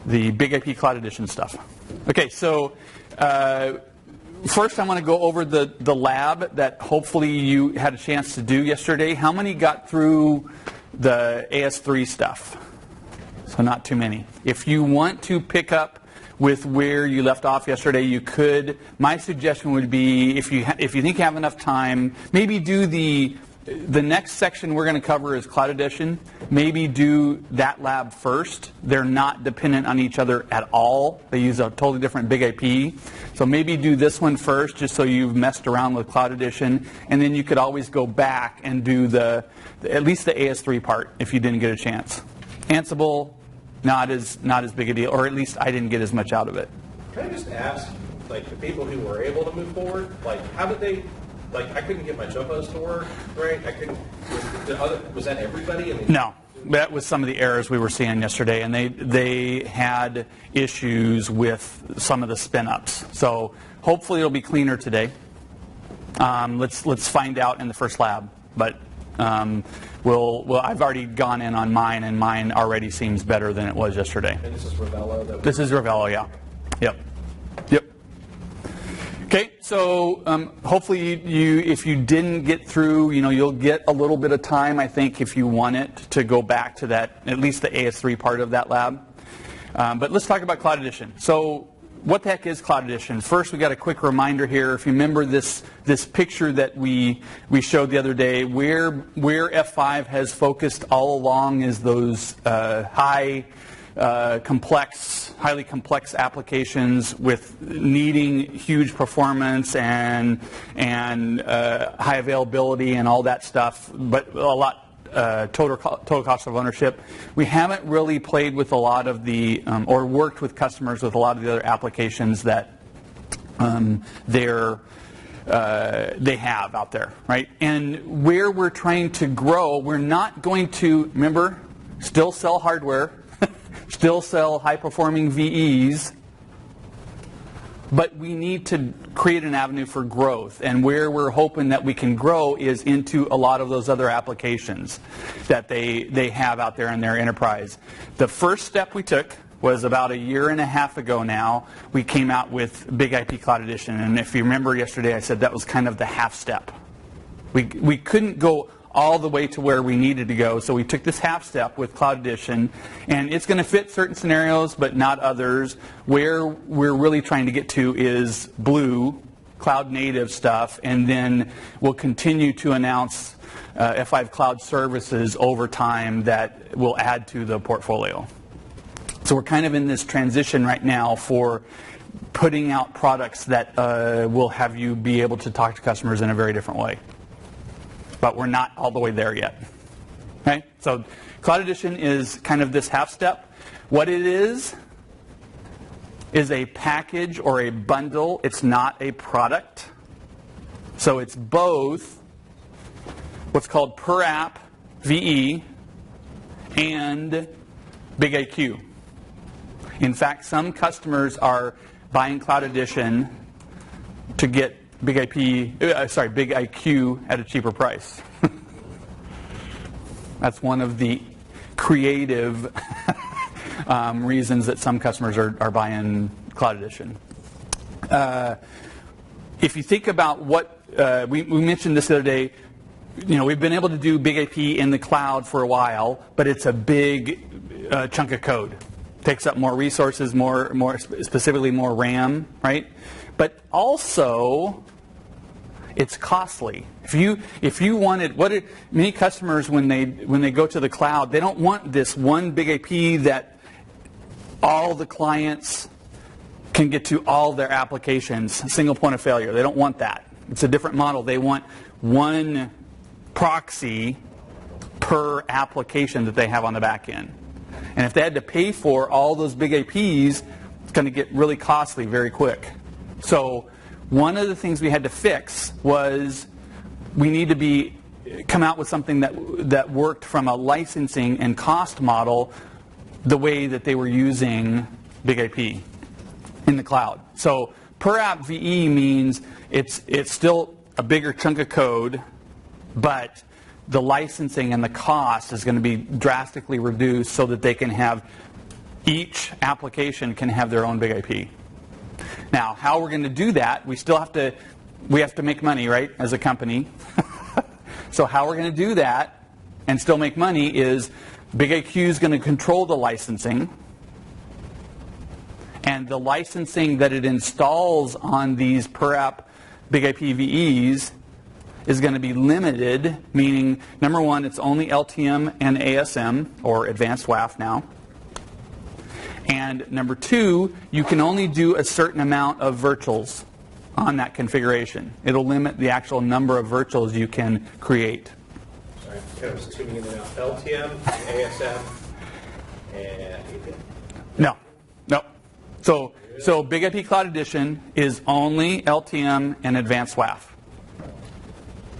Big IP Cloud Edition stuff. Okay, so first I want to go over the lab that hopefully you had a chance to do yesterday. How many got through the AS3 stuff? So not too many. If you want to pick up with where you left off yesterday, you could. My suggestion would be, if you think you have enough time, maybe do the next section we're going to cover is Cloud Edition. Maybe do that lab first. They're not dependent on each other at all. They use a totally different Big IP. So maybe do this one first, just so you've messed around with Cloud Edition, and then you could always go back and do at least the AS3 part if you didn't get a chance. Ansible, not as big a deal, or at least I didn't get as much out of it. Can I just ask, like, the people who were able to move forward, like, how did they? Like, I couldn't get my Jumbos to work, right? I couldn't. Was that everybody? No, that was some of the errors we were seeing yesterday, and they had issues with some of the spin-ups. So hopefully it'll be cleaner today. Let's find out in the first lab. But I've already gone in on mine, and mine already seems better than it was yesterday. And this is Ravello? This is Ravello, yeah. Yep. Okay, so hopefully if you didn't get through, you'll get a little bit of time, I think, if you want it, to go back to that, at least the AS3 part of that lab. But let's talk about Cloud Edition. So what the heck is Cloud Edition? First, we got a quick reminder here. If you remember this picture that we showed the other day, where F5 has focused all along is those highly complex applications with needing huge performance and high availability and all that stuff, but a lot total cost of ownership. We haven't really played with a lot of or worked with customers with a lot of the other applications that they have out there, right? And where we're trying to grow, we're not going to, remember, still sell hardware, still sell high-performing VEs, but we need to create an avenue for growth. And where we're hoping that we can grow is into a lot of those other applications that they have out there in their enterprise. The first step we took was about a year and a half ago now. We came out with Big IP Cloud Edition. And if you remember yesterday, I said that was kind of the half step. We couldn't go all the way to where we needed to go. So we took this half step with Cloud Edition, and it's going to fit certain scenarios, but not others. Where we're really trying to get to is blue, cloud native stuff, and then we'll continue to announce F5 Cloud Services over time that will add to the portfolio. So we're kind of in this transition right now for putting out products that will have you be able to talk to customers in a very different way. But we're not all the way there yet. Okay? So Cloud Edition is kind of this half step. What it is a package or a bundle. It's not a product. So it's both what's called per app VE and Big IQ. In fact, some customers are buying Cloud Edition to get Big IQ at a cheaper price. That's one of the creative reasons that some customers are buying Cloud Edition. If you think about what we mentioned this the other day, we've been able to do Big IP in the cloud for a while, but it's a big chunk of code. Takes up more resources, more specifically more RAM, right? But also, it's costly. If you wanted, many customers when they go to the cloud, they don't want this one Big IP that all the clients can get to all their applications, single point of failure. They don't want that. It's a different model. They want one proxy per application that they have on the back end. And if they had to pay for all those Big IPs, it's going to get really costly very quick. So one of the things we had to fix was we need to come out with something that worked from a licensing and cost model the way that they were using Big IP in the cloud. So per app VE means it's still a bigger chunk of code, but the licensing and the cost is going to be drastically reduced so that they can have Each application can have their own big IP. Now, how we're going to do that, we have to make money, right, as a company. So how we're going to do that and still make money is BigIQ is going to control the licensing. And the licensing that it installs on these per app BigIP VEs is going to be limited, meaning, number one, it's only LTM and ASM, or advanced WAF now. And number two, you can only do a certain amount of virtuals on that configuration. It'll limit the actual number of virtuals you can create. Sorry, I was tuning in and out. LTM, ASM, and No. So BigIP Cloud Edition is only LTM and advanced WAF.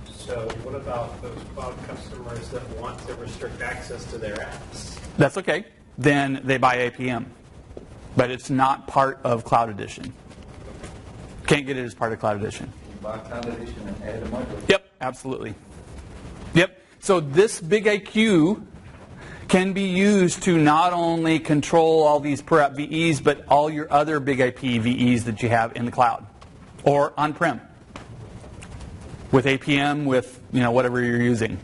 So what about those cloud customers that want to restrict access to their apps? That's okay. Then they buy APM. But it's not part of Cloud Edition. Can't get it as part of Cloud Edition. You buy Cloud Edition and add a module. Yep, absolutely. Yep. So this BigIQ can be used to not only control all these per app VEs, but all your other BigIP VEs that you have in the cloud or on-prem with APM, with whatever you're using.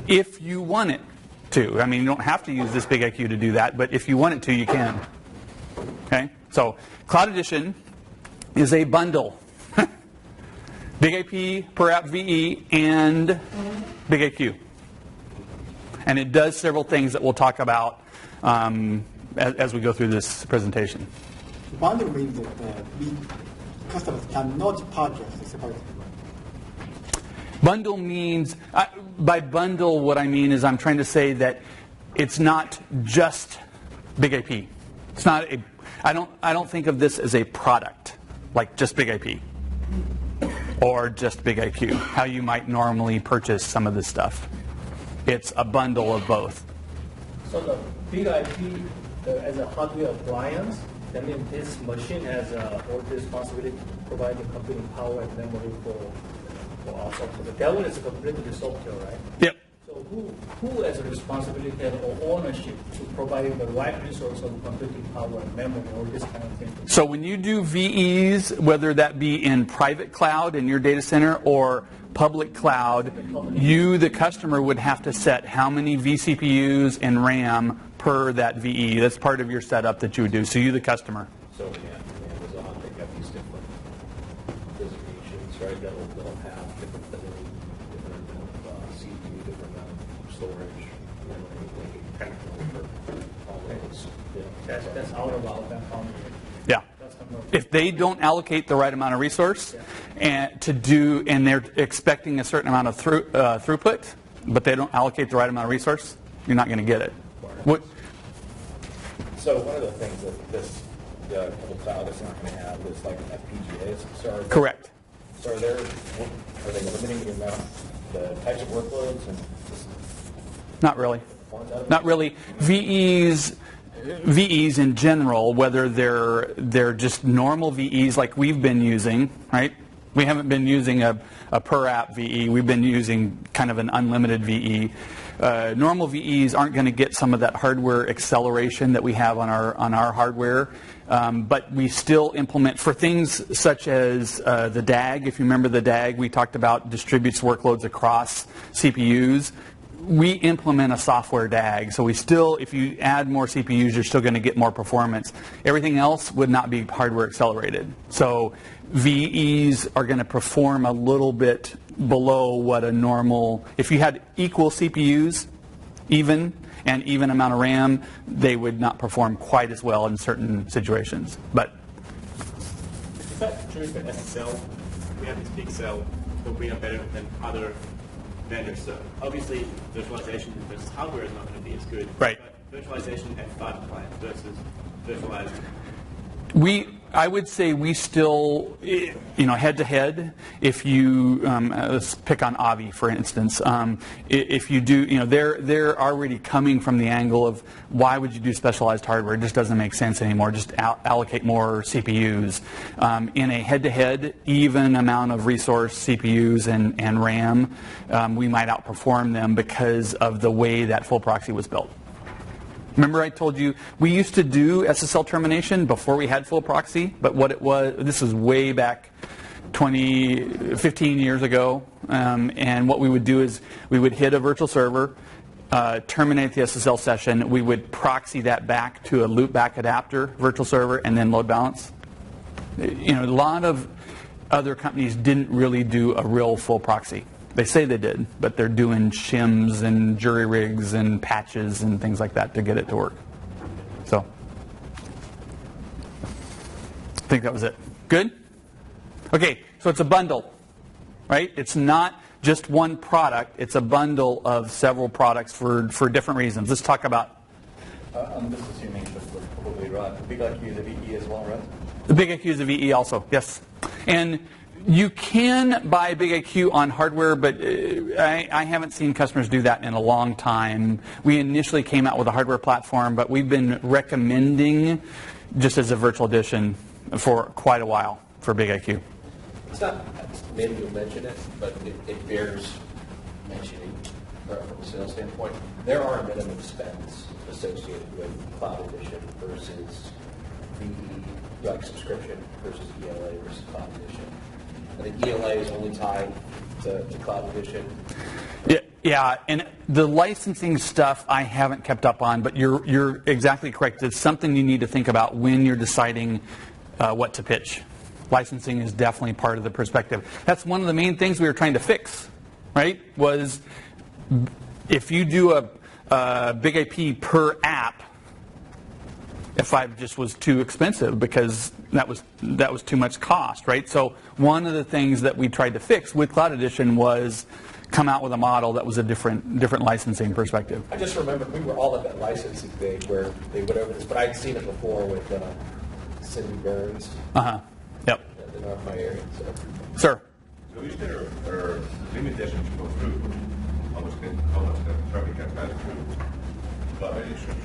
If you want it to. I mean, you don't have to use this BigIQ to do that, but if you want it to, you can. Okay? So Cloud Edition is a bundle. BigIP, per app VE, and BigIQ. And it does several things that we'll talk about as we go through this presentation. Bundle means that customers cannot purchase separately. Bundle means, by bundle, what I mean is I'm trying to say that it's not just BigIP. It's not I don't think of this as a product, like just BigIP or just BigIQ, how you might normally purchase some of this stuff. It's a bundle of both. So the BigIP as a hardware appliance, that means this machine has all the responsibility to provide the computing power and memory for our software. That one is completely software, right? Yep. So who has a responsibility or ownership to provide the right resource of computing power and memory, all this kind of thing? So when you do VEs, whether that be in private cloud in your data center or public cloud, you, the customer, would have to set how many vCPUs and RAM per that VE. That's part of your setup that you would do. So you, the customer. So Amazon, they have these different designations, right? They'll have different amount of CPU, different amount of storage, memory, kind of for all those. That's out of our foundry. Yeah. If they don't allocate the right amount of resource and they're expecting a certain amount of throughput, but they don't allocate the right amount of resource, you're not going to get it. So one of the things that this public cloud is not going to have is like FPGAs. So Correct. So are they limiting the amount, the types of workloads and Not really. Not really. VEs in general, whether they're just normal VEs like we've been using, right? We haven't been using a per app VE. We've been using kind of an unlimited VE. Normal VEs aren't going to get some of that hardware acceleration that we have on our hardware, but we still implement for things such as the DAG. If you remember the DAG, we talked about distributes workloads across CPUs. We implement a software DAG, so we still, if you add more CPUs, you're still going to get more performance. Everything else would not be hardware accelerated. So VEs are going to perform a little bit below what a normal, if you had equal CPUs, even amount of RAM, they would not perform quite as well in certain situations. But is that true for SSL? We have this big cell, but we are better than other vendors. So obviously, virtualization versus hardware is not going to be as good. Right. But virtualization at file client versus virtualized. I would say we still, head to head, if you, let's pick on Avi, for instance, if you do, they're already coming from the angle of why would you do specialized hardware? It just doesn't make sense anymore. Just allocate more CPUs. In a head-to-head, even amount of resource CPUs and RAM, we might outperform them because of the way that full proxy was built. Remember I told you we used to do SSL termination before we had full proxy, but what it was, this was way back 15 years ago, and what we would do is we would hit a virtual server, terminate the SSL session, we would proxy that back to a loopback adapter virtual server, and then load balance. You know, a lot of other companies didn't really do a real full proxy. They say they did, but they're doing shims and jury rigs and patches and things like that to get it to work. So, I think that was it. Good? Okay, so it's a bundle, right? It's not just one product. It's a bundle of several products for different reasons. Let's talk about... I'm just assuming this was probably right. The big IQ is a VE as well, right? The big IQ is a VE also, yes. And you can buy Big IQ on hardware, but I haven't seen customers do that in a long time. We initially came out with a hardware platform, but we've been recommending just as a virtual edition for quite a while for Big IQ. It's not, maybe you'll mention it, but it bears mentioning from a sales standpoint. There are minimum spends associated with Cloud Edition versus the like subscription versus ELA versus Cloud Edition. I think ELA is only tied to Cloud Edition. Yeah, and the licensing stuff I haven't kept up on, but you're exactly correct. It's something you need to think about when you're deciding what to pitch. Licensing is definitely part of the perspective. That's one of the main things we were trying to fix, right? Was if you do a Big IP per app, F5 just was too expensive because that was too much cost, right? So one of the things that we tried to fix with Cloud Edition was come out with a model that was a different licensing perspective. I just remember we were all at that licensing thing where they went over this, but I'd seen it before with Cindy Burns. Yep. In my area. So. Sir. So is there a limitation to go through? How much can traffic can pass through Cloud Edition?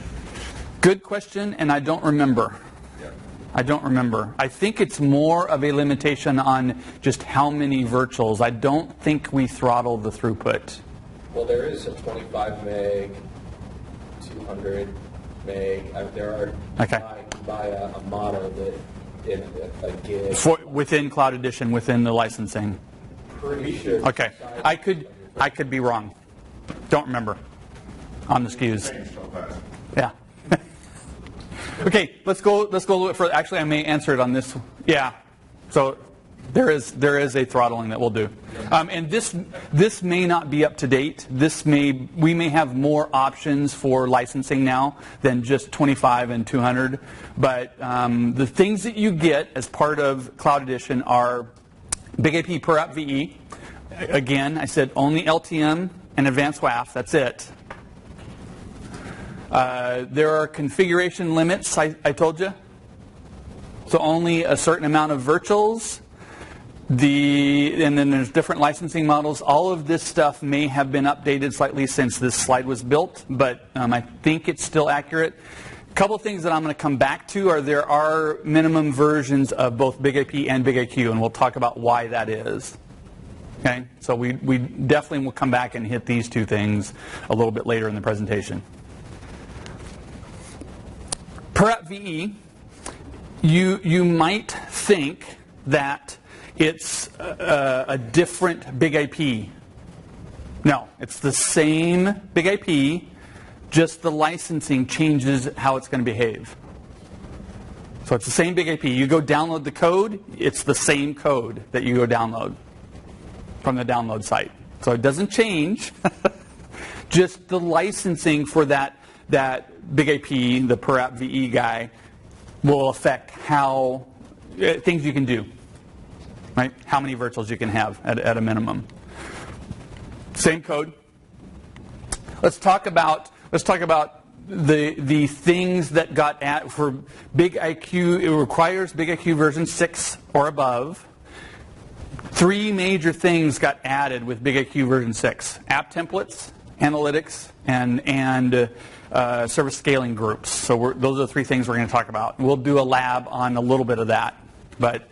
Good question, and I don't remember. Yeah. I don't remember. I think it's more of a limitation on just how many virtuals. I don't think we throttle the throughput. Well, there is a 25 meg, 200 meg. There are buy a model that in a gig. Within Cloud Edition, within the licensing. Pretty sure. Okay, I could be wrong. Don't remember on the SKUs. Yeah. Okay, let's go a little bit further. Actually, I may answer it on this. Yeah. So there is a throttling that we'll do, and this may not be up to date. We may have more options for licensing now than just 25 and 200. But the things that you get as part of Cloud Edition are Big IP per app VE. Again, I said only LTM and advanced WAF. That's it. There are configuration limits, I told you. So only a certain amount of virtuals. And then there's different licensing models. All of this stuff may have been updated slightly since this slide was built, but I think it's still accurate. A couple of things that I'm going to come back to are there are minimum versions of both Big IP and Big IQ, and we'll talk about why that is. Okay, so we definitely will come back and hit these two things a little bit later in the presentation. Per app VE, you might think that it's a different Big IP. No, it's the same Big IP, just the licensing changes how it's going to behave. So it's the same Big IP. You go download the code, it's the same code that you go download from the download site. So it doesn't change. Just the licensing for that Big IP, the per app VE guy, will affect how things you can do, right? How many virtuals you can have at a minimum. Same code. Let's talk about the things that got at for Big IQ. It requires Big IQ version 6 or above. 3 major things got added with Big IQ version 6: app templates, analytics, and service scaling groups. So those are the 3 things we're going to talk about. We'll do a lab on a little bit of that. But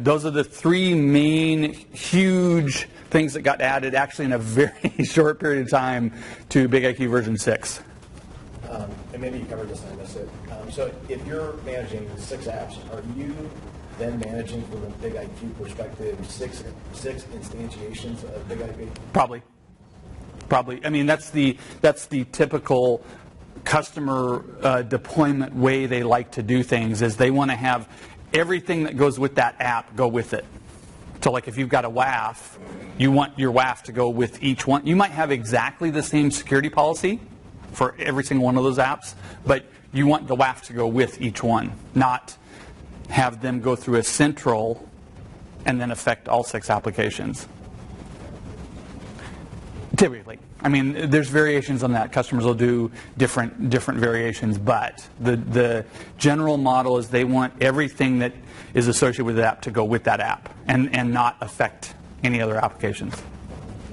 those are the 3 main huge things that got added actually in a very short period of time to Big IQ version 6. And maybe you covered this and I missed it. So if you're managing 6 apps, are you then managing from a Big IQ perspective six instantiations of Big IP? Probably. I mean, that's the typical customer deployment way they like to do things, is they want to have everything that goes with that app go with it. So like if you've got a WAF, you want your WAF to go with each one. You might have exactly the same security policy for every single one of those apps, but you want the WAF to go with each one, not have them go through a central and then affect all 6 applications. Typically. I mean, there's variations on that. Customers will do different variations, but the general model is they want everything that is associated with the app to go with that app and not affect any other applications.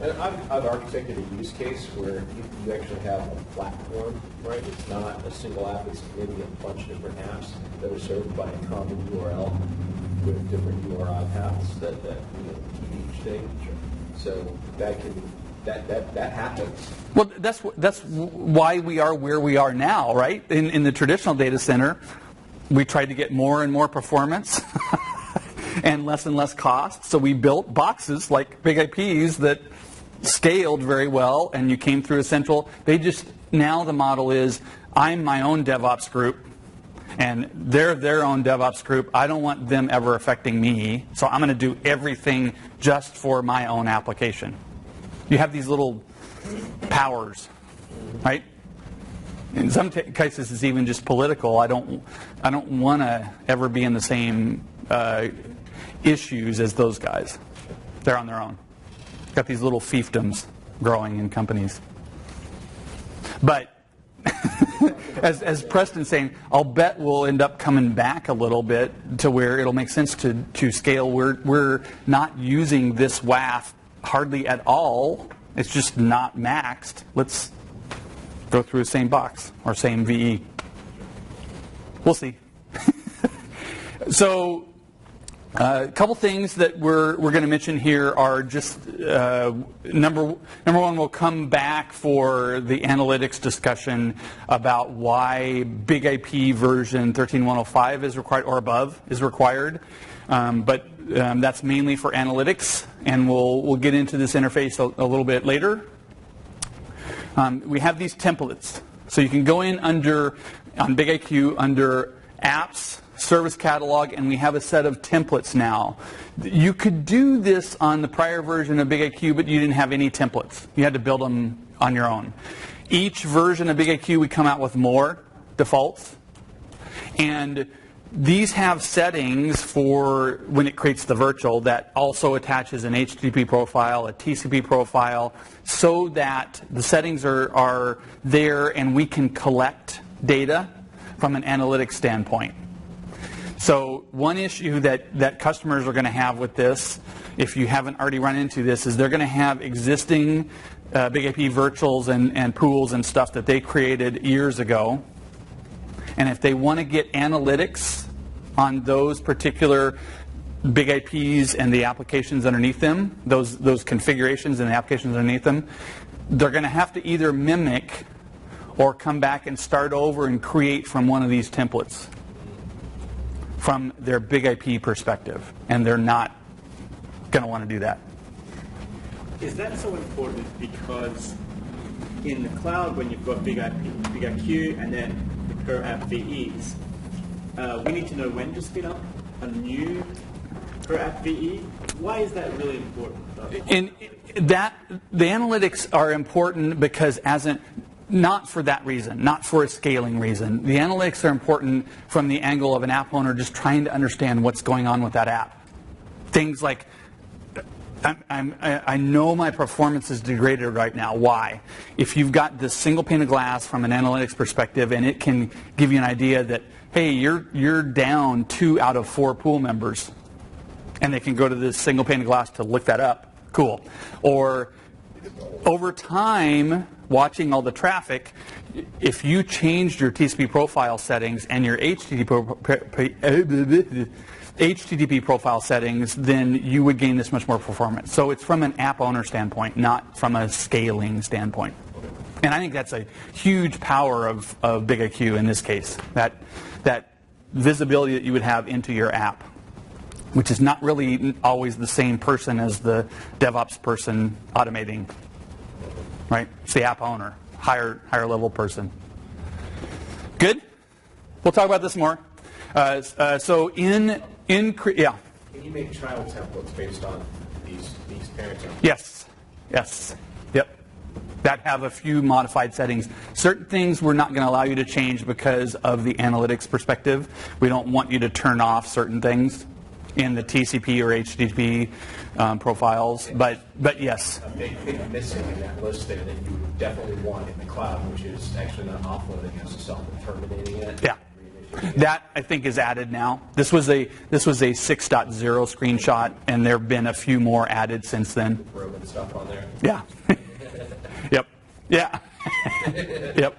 And I've architected a use case where you actually have a platform, right? It's not a single app, it's maybe a bunch of different apps that are served by a common URL with different URI paths that keep each thing. So that happens. Well, that's why we are where we are now, right? In the traditional data center, we tried to get more and more performance and less cost. So we built boxes like Big IPs that scaled very well, and you came through a central. Now the model is, I'm my own DevOps group, and they're their own DevOps group. I don't want them ever affecting me, so I'm going to do everything just for my own application. You have these little powers, right? In some cases, it's even just political. I don't want to ever be in the same issues as those guys. They're on their own. Got these little fiefdoms growing in companies. But as Preston's saying, I'll bet we'll end up coming back a little bit to where it'll make sense to scale. We're not using this WAF hardly at all. It's just not maxed. Let's go through the same box or same VE. We'll see. So a couple things that we're going to mention here are just number one, we'll come back for the analytics discussion about why Big IP version 13.105 is required or above is required. But that's mainly for analytics, and we'll get into this interface a little bit later. We have these templates. So you can go in on Big IQ under apps, service catalog, and we have a set of templates now. You could do this on the prior version of Big IQ, but you didn't have any templates. You had to build them on your own. Each version of Big IQ, we come out with more defaults. And these have settings for when it creates the virtual that also attaches an HTTP profile, a TCP profile, so that the settings are there and we can collect data from an analytics standpoint. So one issue that customers are going to have with this, if you haven't already run into this, is they're going to have existing Big IP virtuals and pools and stuff that they created years ago. And if they want to get analytics on those particular Big IPs and the applications underneath them, those configurations and the applications underneath them, they're going to have to either mimic or come back and start over and create from one of these templates from their Big IP perspective. And they're not going to want to do that. Is that so important because in the cloud, when you've got Big IQ and then the per app VEs, we need to know when to spin up a new per app VE? Why is that really important? And the analytics are important because not for that reason, not for a scaling reason. The analytics are important from the angle of an app owner just trying to understand what's going on with that app. Things like, I know my performance is degraded right now. Why? If you've got this single pane of glass from an analytics perspective, and it can give you an idea that, hey, you're down 2 out of 4 pool members, and they can go to this single pane of glass to look that up. Cool. Or over time, watching all the traffic, if you changed your TCP profile settings and your HTTP profile settings, then you would gain this much more performance. So it's from an app owner standpoint, not from a scaling standpoint. And I think that's a huge power of BigIQ in this case, that visibility that you would have into your app, which is not really always the same person as the DevOps person automating, right? It's the app owner, higher level person. Good? We'll talk about this more. So yeah. Can you make child templates based on these parent templates? Yes. Yep. That have a few modified settings. Certain things we're not going to allow you to change because of the analytics perspective. We don't want you to turn off certain things in the TCP or HTTP profiles, but yes. A big thing missing in that list there that you would definitely want in the cloud, which is actually not offloading, it's self-terminating it. Yeah. That, I think, is added now. This was a 6.0 screenshot, and there have been a few more added since then. Roman stuff on there. Yeah. Yep. Yeah. Yep.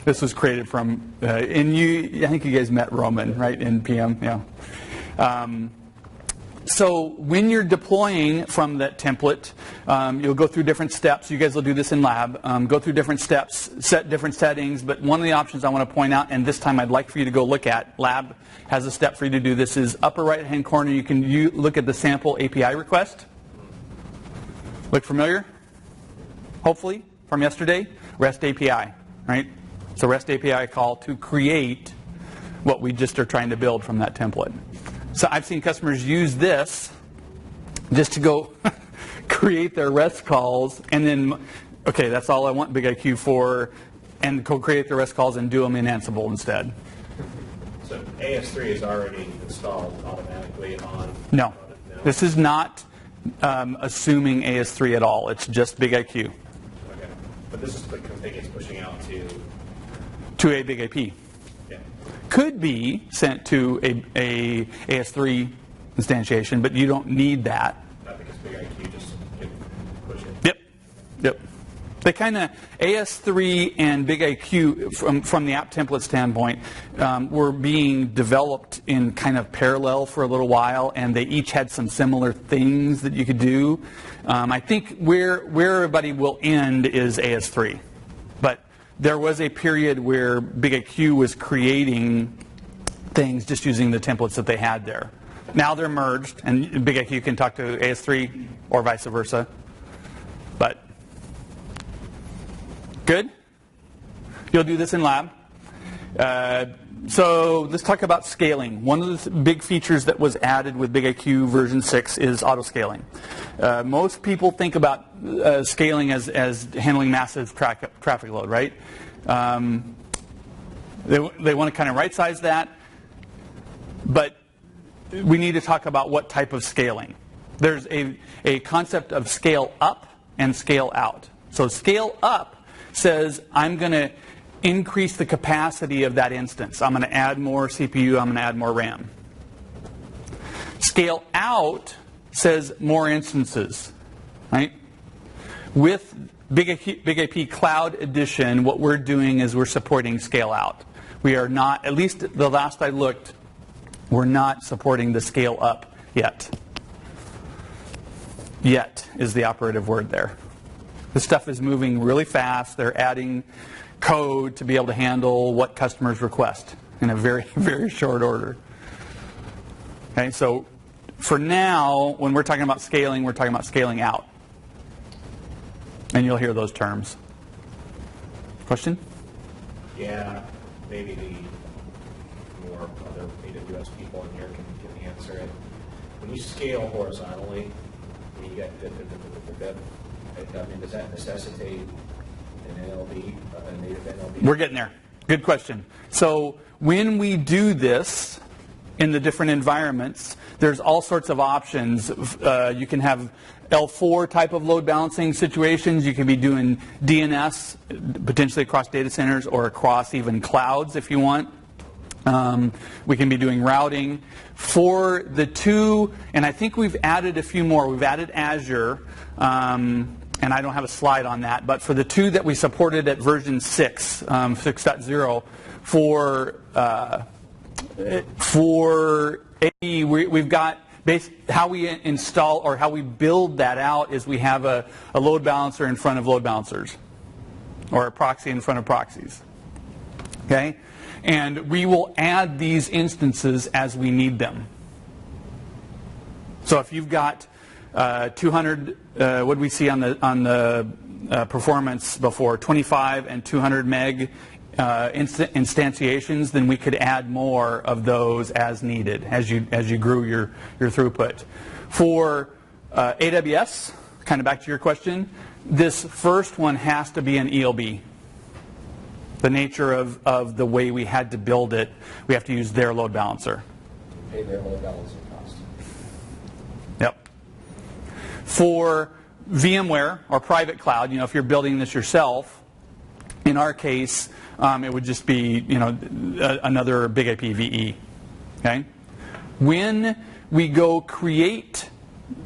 This was created from, I think you guys met Roman, right, in PM? Yeah. So when you're deploying from that template, you'll go through different steps. You guys will do this in lab. Go through different steps, set different settings. But one of the options I want to point out, and this time I'd like for you to go look at, lab has a step for you to do this, is upper right-hand corner. You can look at the sample API request. Look familiar? Hopefully, from yesterday. REST API, right? So REST API call to create what we just are trying to build from that template. So I've seen customers use this just to go create their REST calls, and then, okay, that's all I want BigIQ for, and go create the REST calls and do them in Ansible instead. So AS3 is already installed automatically on... No. This is not assuming AS3 at all. It's just BigIQ. Okay. But this is the config it's pushing out to... To a BigIP. Yeah. Could be sent to a AS3 instantiation, but you don't need that. Not because BigIQ just can push it. Yep. They kind of, AS3 and BigIQ, from the app template standpoint, were being developed in kind of parallel for a little while, and they each had some similar things that you could do. I think where everybody will end is AS3. But there was a period where BigIQ was creating things just using the templates that they had there. Now they're merged, and BigIQ can talk to AS3 or vice versa. But good? You'll do this in lab. So let's talk about scaling. One of the big features that was added with BigIQ version 6 is auto-scaling. Most people think about scaling as handling massive traffic load, right? They want to kind of right-size that, but we need to talk about what type of scaling. There's a concept of scale up and scale out. So scale up says I'm going to increase the capacity of that instance. I'm going to add more CPU, I'm going to add more RAM. Scale out says more instances, right? With BigIP Cloud Edition, what we're doing is we're supporting scale out. We are not, at least the last I looked, we're not supporting the scale up yet. Yet is the operative word there. This stuff is moving really fast. They're adding code to be able to handle what customers request in a very, very short order. Okay, so for now, when we're talking about scaling, we're talking about scaling out. And you'll hear those terms. Question? Yeah, maybe the more other AWS people in here can answer it. When you scale horizontally, when you get does that necessitate an NLB, a native NLB? We're getting there. Good question. So when we do this in the different environments, there's all sorts of options. You can have L4 type of load balancing situations. You can be doing DNS, potentially across data centers or across even clouds if you want. We can be doing routing. For the two, and I think we've added a few more. We've added Azure, and I don't have a slide on that, but for the two that we supported at version 6, 6.0, for AE, we've got how we install or how we build that out is we have a load balancer in front of load balancers. or a proxy in front of proxies. Okay? And we will add these instances as we need them. So if you've got 200, what did we see on the performance before, 25 and 200 meg instantiations, then we could add more of those as needed as you grew your throughput. For AWS, kind of back to your question, this first one has to be an ELB. The nature of the way we had to build it, we have to use their load balancer. Pay their load balancing cost. Yep. For VMware or private cloud, if you're building this yourself, in our case, it would just be another big IP VE. Okay. When we go create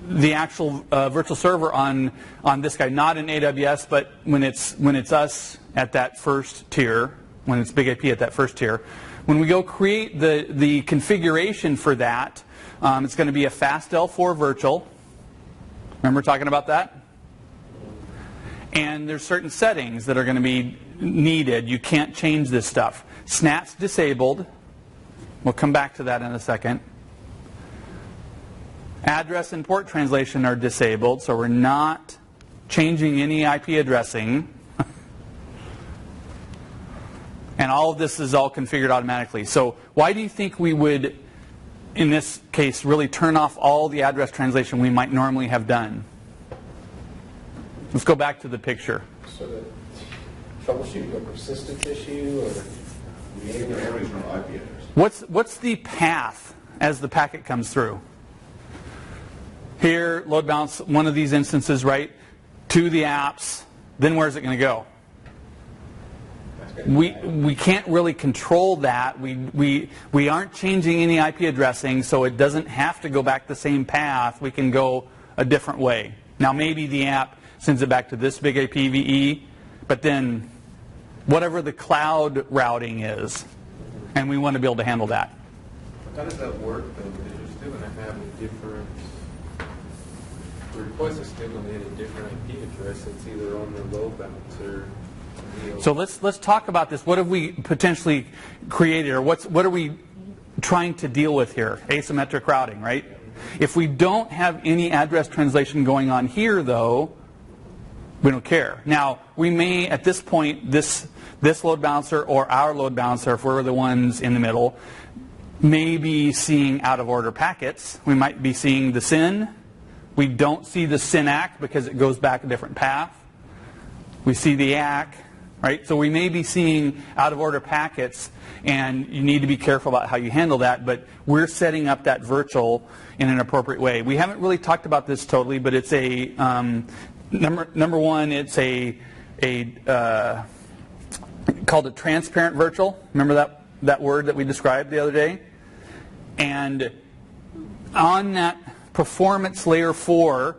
the actual virtual server on this guy, not in AWS, but when it's us at that first tier, when it's big IP at that first tier, when we go create the configuration for that, it's going to be a fast L4 virtual. Remember talking about that? And there's certain settings that are going to be needed. You can't change this stuff. SNAT's disabled. We'll come back to that in a second. Address and port translation are disabled, so we're not changing any IP addressing. And all of this is all configured automatically. So why do you think we would, in this case, really turn off all the address translation we might normally have done? Let's go back to the picture. So that troubleshooting a persistence issue or Behavior areas from IP address. What's the path as the packet comes through? Here, load balance one of these instances, right, to the apps. Then where's it going to go? We can't really control that. We aren't changing any IP addressing, so it doesn't have to go back the same path. We can go a different way. Now maybe the app sends it back to this big IP VE, but then whatever the cloud routing is, and we want to be able to handle that. How does that work though? Because you're still going to have a different, the request is still going to hit a different IP address. It's either on the load balancer. So let's talk about this. What have we potentially created, or what are we trying to deal with here? Asymmetric routing, right? If we don't have any address translation going on here, though, we don't care. Now, we may, at this point, this load balancer or our load balancer, if we're the ones in the middle, may be seeing out-of-order packets. We might be seeing the SYN. We don't see the SYN-ACK because it goes back a different path. We see the ACK. Right? So we may be seeing out-of-order packets, and you need to be careful about how you handle that, but we're setting up that virtual in an appropriate way. We haven't really talked about this totally, but it's a, number one, it's called a transparent virtual. Remember that word that we described the other day? And on that performance layer 4,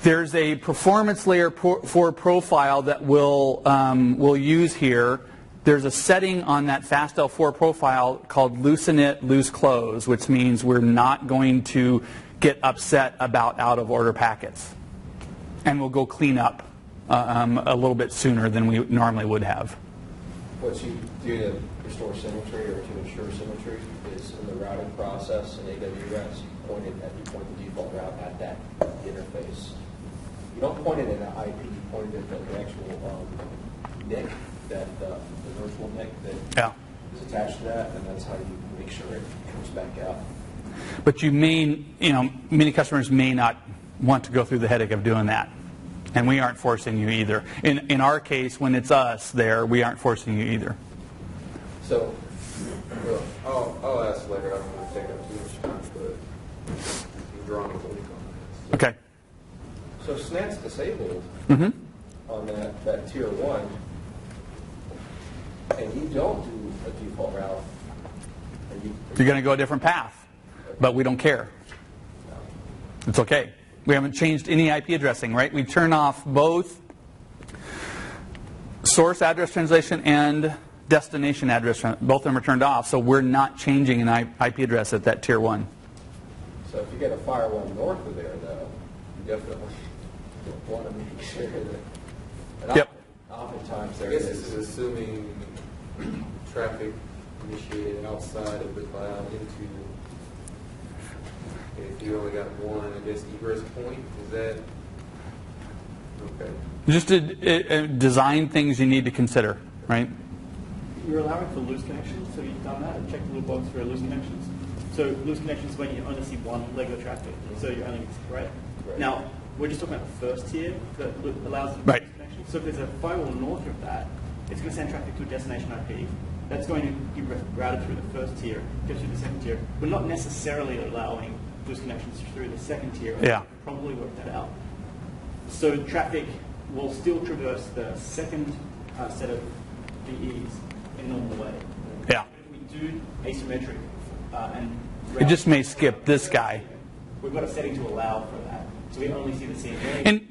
there's a performance layer 4 profile that we'll use here. There's a setting on that FastL4 profile called loosen it, loose close, which means we're not going to get upset about out-of-order packets. And we'll go clean up a little bit sooner than we normally would have. What you do to restore symmetry or to ensure symmetry is in the routing process in AWS, you point the default route at that interface. You don't point it in an IP, you point it at the actual NIC, the virtual NIC that is attached to that, and that's how you make sure it comes back out. But many customers may not want to go through the headache of doing that. And we aren't forcing you either. In our case, when it's us there, we aren't forcing you either. So, I'll ask later. I don't want to take up too much time, but I'm drawing a link on that. Okay. So SNAT's disabled on that tier 1, and you don't do a default route. You're going to go a different path, but we don't care. It's okay. We haven't changed any IP addressing, right? We turn off both source address translation and destination address. Both of them are turned off, so we're not changing an IP address at that tier 1. So if you get a firewall north of there, though, you definitely want to make sure that. And Yep. oftentimes I there guess this is. is assuming traffic initiated outside of the cloud into, if you only got one, I guess, egress point, is that, okay. Just design things you need to consider, right? You're allowing for loose connections, so you've done that and checked the little box for loose connections. So loose connections is when you only see one leg of traffic, so you're only right. Now we're just talking about the first tier that allows for Right. loose connections. So if there's a firewall north of that, it's going to send traffic to a destination IP. That's going to be routed through the first tier, gets to the second tier. We're not necessarily allowing loose connections through the second tier. Yeah. We can probably work that out. So traffic will still traverse the second set of VEs in normal way. Yeah. If we do asymmetric and It just may skip this guy. we've got a setting to allow for that. So we only see the CMA. And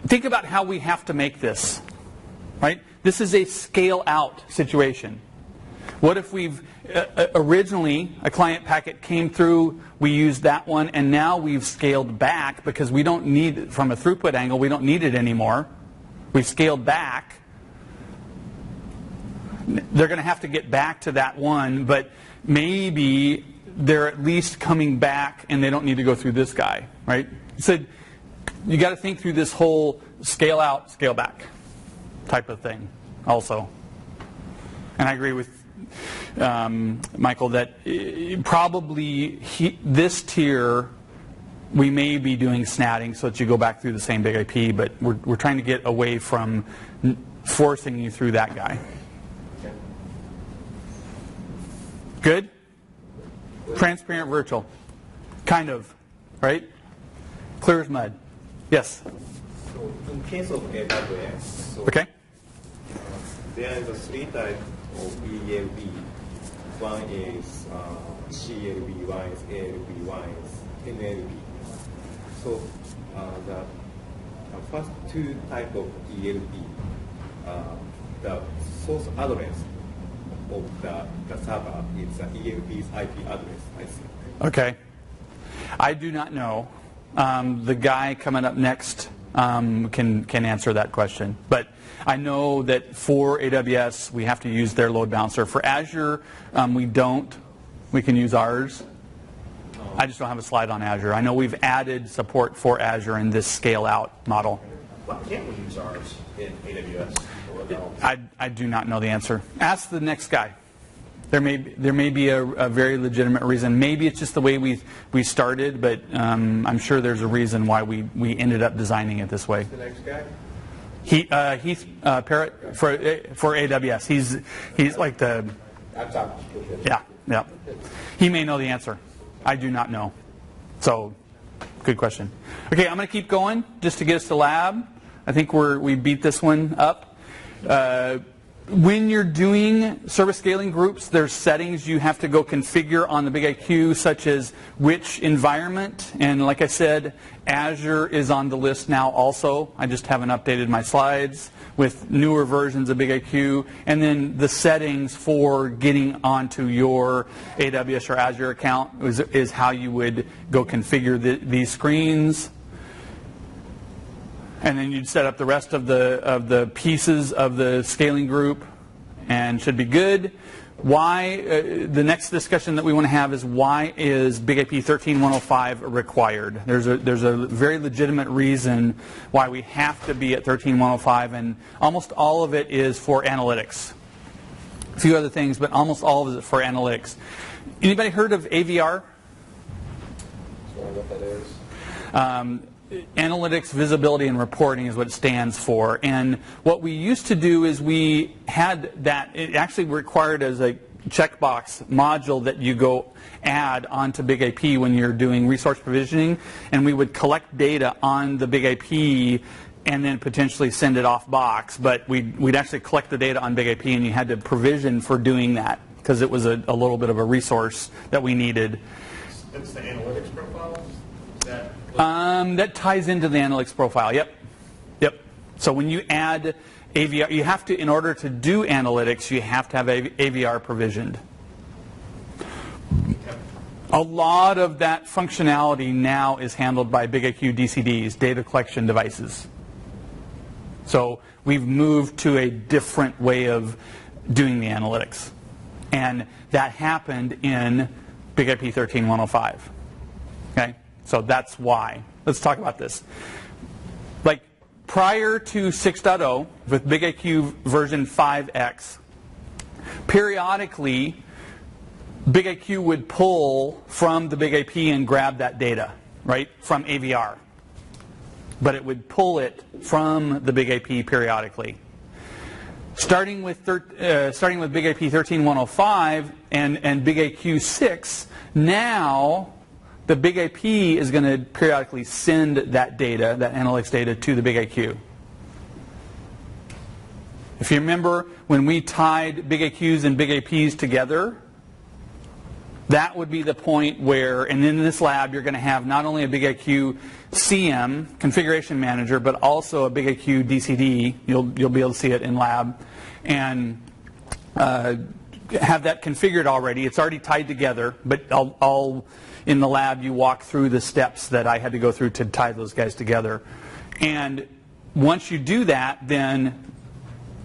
think about how we have to make this, right? This is a scale out situation. What if we've originally a client packet came through, we used that one, and now we've scaled back because we don't need it from a throughput angle, we don't need it anymore. We've scaled back. They're going to have to get back to that one, but maybe they're at least coming back and they don't need to go through this guy, right? So you got to think through this whole scale out, scale back type of thing also. And I agree with Michael that probably this tier we may be doing snatting so that you go back through the same big IP, but we're trying to get away from forcing you through that guy. Good? Transparent virtual. Kind of, right? Clear as mud. Yes? So in case of AWS, so Okay. there is a three types of ELB. One is CLB, one is ALB, one is NLB. So the first two type of ELB, the source address of the server is the ELB's IP address, I think. Okay. I do not know. The guy coming up next can answer that question. But I know that for AWS, we have to use their load balancer. For Azure, we don't. We can use ours. I just don't have a slide on Azure. I know we've added support for Azure in this scale-out model. Why can't we use ours in AWS? I do not know the answer. Ask the next guy. There may be a very legitimate reason. Maybe it's just the way we started, but I'm sure there's a reason why we ended up designing it this way. The next guy? Heath Parrott for AWS. He's like the I'm talking. yeah. He may know the answer. I do not know. So, good question. Okay, I'm going to keep going just to get us to lab. I think we beat this one up. When you're doing service scaling groups, there's settings you have to go configure on the BigIQ, such as which environment. And like I said, Azure is on the list now also. I just haven't updated my slides with newer versions of BigIQ. And then the settings for getting onto your AWS or Azure account is how you would go configure these screens. And then you'd set up the rest of the pieces of the scaling group, and should be good. Why? The next discussion that we want to have is why is BigIP 13105 required? There's a very legitimate reason why we have to be at 13105, and almost all of it is for analytics. A few other things, but almost all of it is for analytics. Anybody heard of AVR? What that is. Analytics, visibility, and reporting is what it stands for. And what we used to do is we had that, it actually required as a checkbox module that you go add onto BigIP when you're doing resource provisioning, and we would collect data on the BigIP and then potentially send it off box. But we'd actually collect the data on BigIP, and you had to provision for doing that because it was a little bit of a resource that we needed. It's the analytics profile? That ties into the analytics profile. Yep. So when you add AVR, you have to, in order to do analytics, you have to have AVR provisioned. A lot of that functionality now is handled by BigIQ DCDs, data collection devices. So we've moved to a different way of doing the analytics. And that happened in Big IP 13.105. Okay? So that's why. Let's talk about this. Like prior to 6.0, with Big IQ version 5X, periodically Big IQ would pull from the Big IP and grab that data, right, from AVR. But it would pull it from the Big IP periodically. Starting with Big IP 13.105 and Big IQ 6, now the Big IP is going to periodically send that data, that analytics data, to the Big IQ. If you remember, when we tied Big IQs and Big IPs together, that would be the point where, and in this lab, you're going to have not only a Big IQ CM, Configuration Manager, but also a Big IQ DCD. You'll be able to see it in lab. And have that configured already. It's already tied together, but I'll in the lab, you walk through the steps that I had to go through to tie those guys together. And once you do that, then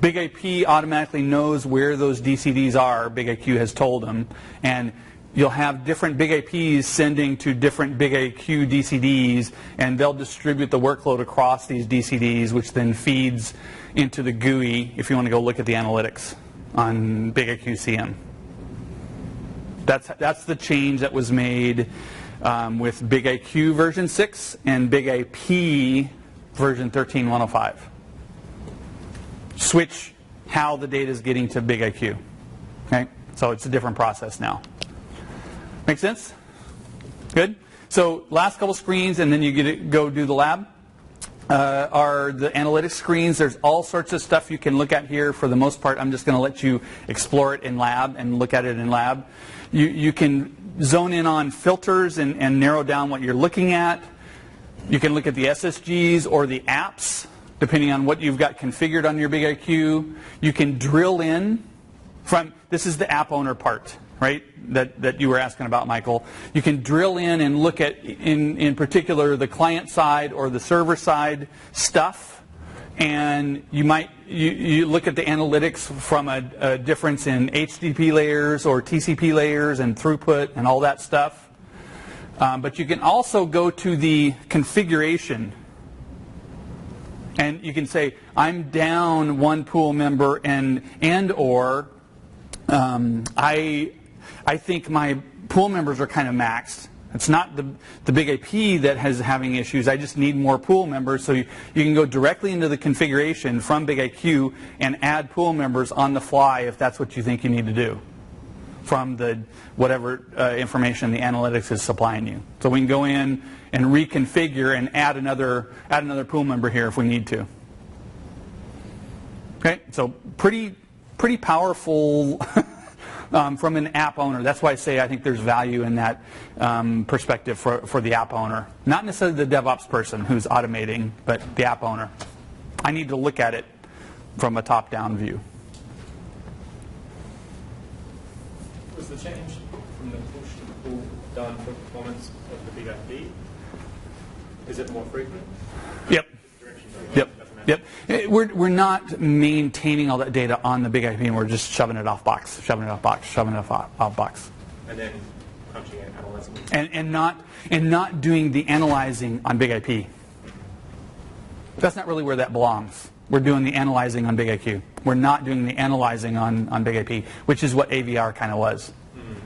Big IP automatically knows where those DCDs are. Big IQ has told them. And you'll have different Big IPs sending to different Big IQ DCDs, and they'll distribute the workload across these DCDs, which then feeds into the GUI if you want to go look at the analytics on Big IQ CM. That's the change that was made with Big IQ version 6 and Big IP version 13.105. Switch how the data is getting to Big IQ. Okay? So it's a different process now. Make sense? Good? So last couple screens, and then you get to go do the lab, are the analytics screens. There's all sorts of stuff you can look at here. For the most part, I'm just going to let you explore it in lab and look at it in lab. You can zone in on filters and narrow down what you're looking at. You can look at the SSGs or the apps, depending on what you've got configured on your Big IQ. You can drill in from, this is the app owner part, right, that you were asking about, Michael. You can drill in and look at, in particular, the client side or the server side stuff. And you might you look at the analytics from a difference in HTTP layers or TCP layers and throughput and all that stuff. But you can also go to the configuration. And you can say, I'm down one pool member and or I think my pool members are kind of maxed. It's not the Big IP that is having issues. I just need more pool members. So you can go directly into the configuration from Big IQ and add pool members on the fly if that's what you think you need to do from the whatever information the analytics is supplying you. So we can go in and reconfigure and add another pool member here if we need to. Okay, so pretty powerful. From an app owner. That's why I say I think there's value in that perspective for the app owner. Not necessarily the DevOps person who's automating, but the app owner. I need to look at it from a top-down view. Was the change from the push to the pull done for performance of the Big IP? Is it more frequent? Yep. Yep. We're not maintaining all that data on the Big IP, and we're just shoving it off box. And then crunching it, analyzing it. And not doing the analyzing on Big IP. That's not really where that belongs. We're doing the analyzing on Big IQ. We're not doing the analyzing on Big IP, which is what AVR kind of was.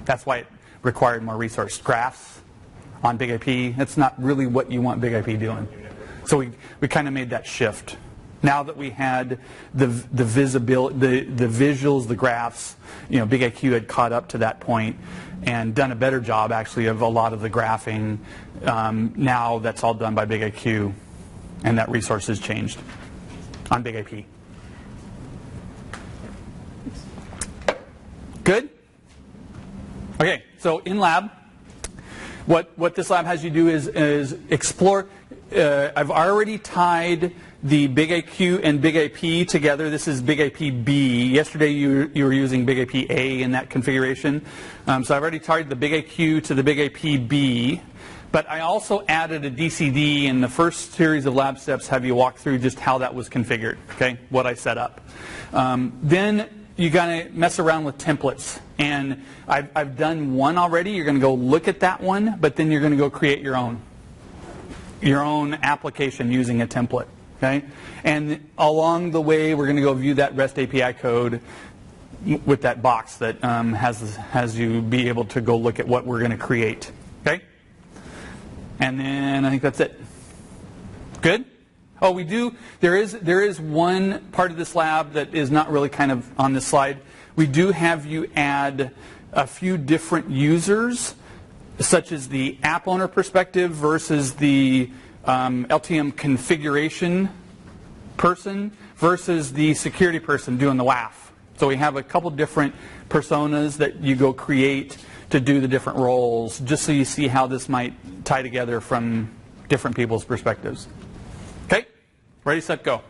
That's why it required more resource. Graphs on Big IP, that's not really what you want Big IP doing. So we kind of made that shift. Now that we had the visibility, the visuals, the graphs, Big IQ had caught up to that point and done a better job actually of a lot of the graphing. Now that's all done by Big IQ, and that resource has changed on Big IP. Good? Okay, so in lab, what this lab has you do is explore. I've already tied the Big IQ and Big IP together. This is Big IP B. Yesterday you were using Big IP A in that configuration. So I've already tied the Big IQ to the Big IP B. But I also added a DCD in the first series of lab steps, have you walk through just how that was configured, okay, what I set up. Then you got to mess around with templates. And I've done one already. You're going to go look at that one, but then you're going to go create your own application using a template, okay? And along the way, we're going to go view that REST API code with that box that has you be able to go look at what we're going to create, okay? And then I think that's it. Good? Oh, we do. There is one part of this lab that is not really kind of on this slide. We do have you add a few different users, such as the app owner perspective versus the LTM configuration person versus the security person doing the WAF. So we have a couple different personas that you go create to do the different roles, just so you see how this might tie together from different people's perspectives. Okay? Ready, set, go.